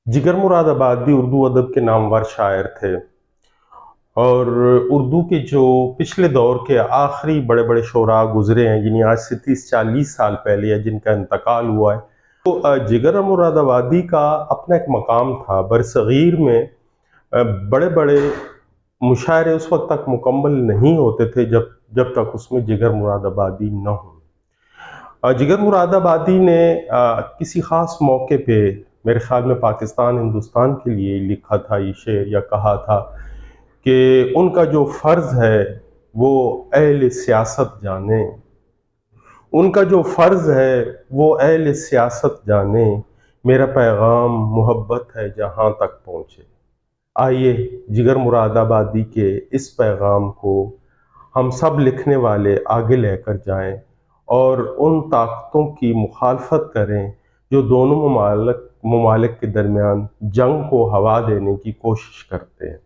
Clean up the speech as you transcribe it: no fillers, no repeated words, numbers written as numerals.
जिगर मुरादाबादी उर्दू अदब के नामवर शायर थे और उर्दू के जो पिछले दौर के आखिरी बड़े बड़े शोरा गुजरे हैं, जिन्हें आज से 30-40 साल पहले या जिनका इंतकाल हुआ है, तो जिगर मुरादाबादी का अपना एक मकाम था बरसगीर में। बड़े बड़े मुशायरे उस वक्त तक मुकम्मल नहीं होते थे जब जब तक उसमें जिगर मुरादाबादी न हो। जिगर मुरादाबादी ने किसी ख़ास मौके पे, मेरे ख़्याल में पाकिस्तान हिंदुस्तान के लिए लिखा था ये शेर, या कहा था कि उनका जो फ़र्ज़ है वो अहले सियासत जाने, उनका जो फ़र्ज़ है वो अहले सियासत जाने, मेरा पैगाम मोहब्बत है जहाँ तक पहुँचे। आइए जिगर मुरादाबादी के इस पैगाम को हम सब लिखने वाले आगे लेकर जाएं और उन ताकतों की मुखालफत करें जो दोनों ममालिक के दरमियान जंग को हवा देने की कोशिश करते हैं।